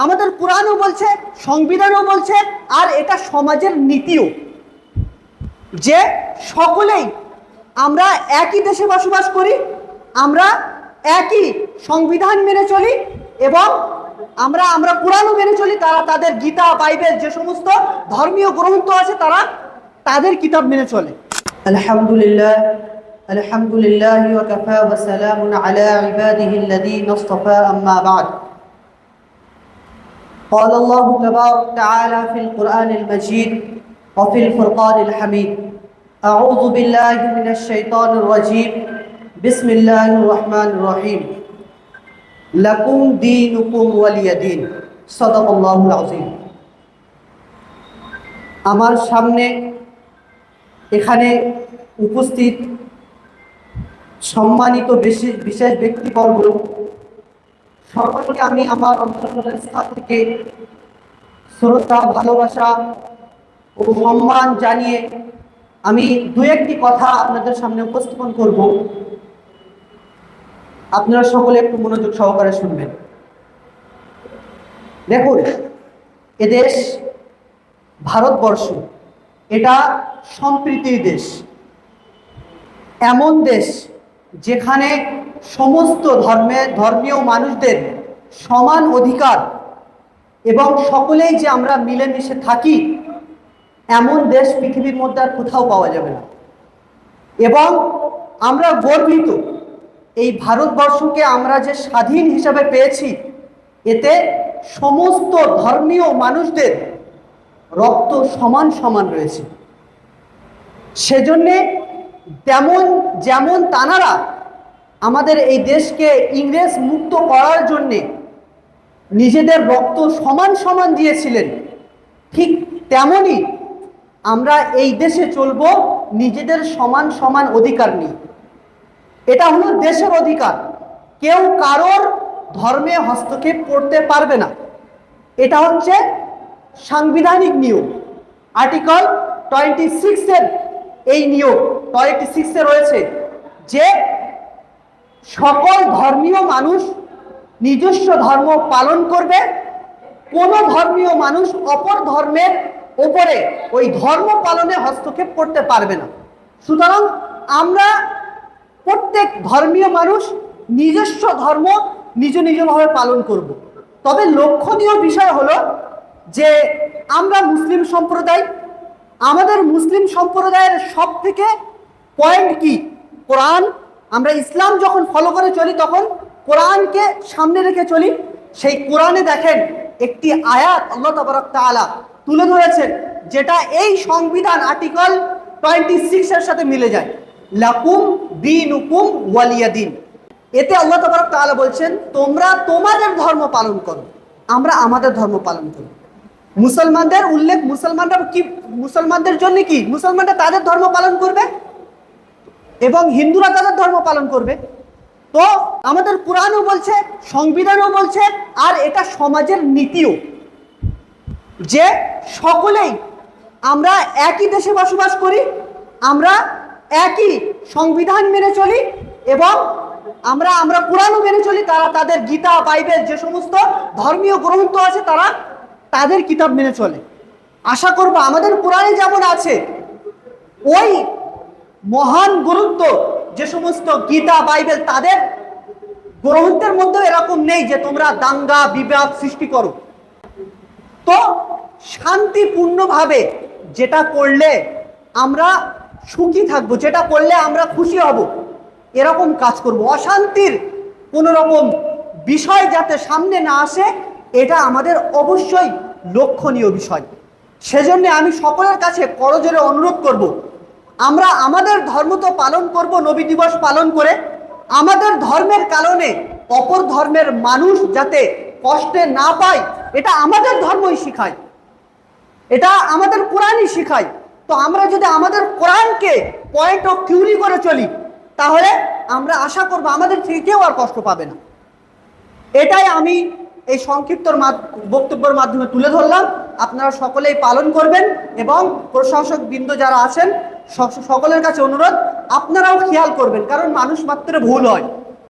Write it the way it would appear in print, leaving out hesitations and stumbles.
আমাদের কোরআনও বলছে, সংবিধানও বলছে, আর এটা সমাজের নীতিও, যে সকলেই আমরা একই দেশে বসবাস করি, আমরা একই সংবিধান মেনে চলি এবং আমরা কোরআনও মেনে চলি। তারা তাদের গীতা, বাইবেল, যে সমস্ত ধর্মীয় গ্রন্থ আছে তারা তাদের কিতাব মেনে চলে। আলহামদুলিল্লাহ, আলহামদুলিল্লাহ ওয়া কাফা ওয়া সালামুন আলা ইবাদিহিল্লাযীনা ইসতাফা, আম্মা বা'দ। قال الله تبارك وتعالى في القرآن المجيد وفي الفرقان الحميد: أعوذ بالله من الشيطان الرجيم، بسم الله الرحمن الرحيم، لكم دينكم ولي دين। صدق الله العظيم। আমার সামনে এখানে উপস্থিত সম্মানিত বিশেষ ব্যক্তিবর্গ সকলকে আমি আমার অন্তরের স্থল থেকে শ্রদ্ধা, ভালোবাসা ও সম্মান জানিয়ে আমি দু একটি কথা আপনাদের সামনে উপস্থাপন করব। আপনারা সকলে একটু মনোযোগ সহকারে শুনবেন। দেখুন, এদেশ ভারতবর্ষ, এটা সম্প্রীতির দেশ, এমন দেশ যেখানে সমস্ত ধর্মীয় মানুষদের সমান অধিকার এবং সকলেই যে আমরা মিলেমিশে থাকি, এমন দেশ পৃথিবীর মধ্যে আর কোথাও পাওয়া যাবে না। এবং আমরা গর্বিত, এই ভারতবর্ষকে আমরা যে স্বাধীন হিসাবে পেয়েছি, এতে সমস্ত ধর্মীয় মানুষদের রক্ত সমান সমান রয়েছে। সেজন্যে যেমন তানারা আমাদের এই দেশকে ইংরেজ মুক্ত করার জন্যে নিজেদের রক্ত সমান সমান দিয়েছিলেন, ঠিক তেমনই আমরা এই দেশে চলব নিজেদের সমান সমান অধিকার নিয়ে। এটা হলো দেশের অধিকার, কেউ কারোর ধর্মে হস্তক্ষেপ করতে পারবে না। এটা হচ্ছে সাংবিধানিক নিয়ম। আর্টিকেল 26-এর এই নিয়ম 26-এ রয়েছে যে সকল ধর্মীয় মানুষ নিজস্ব ধর্ম পালন করবে, কোনো ধর্মীয় মানুষ অপর ধর্মের ওপরে ওই ধর্ম পালনে হস্তক্ষেপ করতে পারবে না। সুতরাং আমরা প্রত্যেক ধর্মীয় মানুষ নিজস্ব ধর্ম নিজভাবে পালন করব। তবে লক্ষণীয় বিষয় হলো যে আমরা মুসলিম সম্প্রদায়, আমাদের মুসলিম সম্প্রদায়ের সব থেকে পয়েন্ট কি? কোরআন। আমরা ইসলাম যখন ফলো করে চলি তখন কোরআনকে সামনে রেখে চলি। সেই কোরআনে দেখেন একটি আয়াত আল্লাহ তাবারক তাআলা তুলে ধরেছেন, যেটা এই সংবিধান আর্টিকেল 26-এর সাথে মিলে যায়। লাকুম দীনুকুম ওয়ালিয়া দিন। এতে আল্লাহ তাবারক তাআলা বলছেন, তোমরা তোমাদের ধর্ম পালন করো, আমরা আমাদের ধর্ম পালন করি। মুসলমানদের উল্লেখ, মুসলমানদের জন্য কি? মুসলমানরা তাদের ধর্ম পালন করবে এবং হিন্দুরা তাদের ধর্ম পালন করবে। তো আমাদের কোরআনও বলছে, সংবিধানও বলছে, আর এটা সমাজের নীতিও, যে সকলেই আমরা একই দেশে বসবাস করি, আমরা একই সংবিধান মেনে চলি এবং আমরা কোরআনও মেনে চলি। তারা তাদের গীতা, বাইবেল, যে সমস্ত ধর্মীয় গ্রন্থ আছে তারা তাদের কিতাব মেনে চলে। আশা করব আমাদের কোরআনে যেমন আছে ওই মহান গুরুত্ব, যে সমস্ত গীতা, বাইবেল, তাদের গ্রন্থের মধ্যে এরকম নেই যে তোমরা দাঙ্গা বিবাদ সৃষ্টি করো। তো শান্তিপূর্ণভাবে যেটা করলে আমরা সুখী থাকবো, যেটা করলে আমরা খুশি হব, এরকম কাজ করব। অশান্তির কোনো রকম বিষয় যাতে সামনে না আসে, এটা আমাদের অবশ্যই লক্ষণীয় বিষয়। সেজন্য আমি সকলের কাছে করজোরে অনুরোধ করব, আমরা আমাদের ধর্ম তো পালন করব নবী দিবস পালন করে, আমাদের ধর্মের কারণে অপর ধর্মের মানুষ যাতে কষ্টে না পায়, এটা আমাদের ধর্মই শিখায়, এটা আমাদের কোরআনই শিখায়। তো আমরা যদি আমাদের কোরআনকে পয়েন্ট অফ থিওরি করে চলি, তাহলে আমরা আশা করব আমাদের থেকে কেউ আর কষ্ট পাবে না। এটাই আমি এই সংক্ষিপ্ত বক্তব্যের মাধ্যমে তুলে ধরলাম। আপনারা সকলেই পালন করবেন এবং প্রশাসক বৃন্দ যারা আছেন সকলের কাছে অনুরোধ, আপনারাও খেয়াল করবেন, কারণ মানুষ মাত্র ভুল হয়।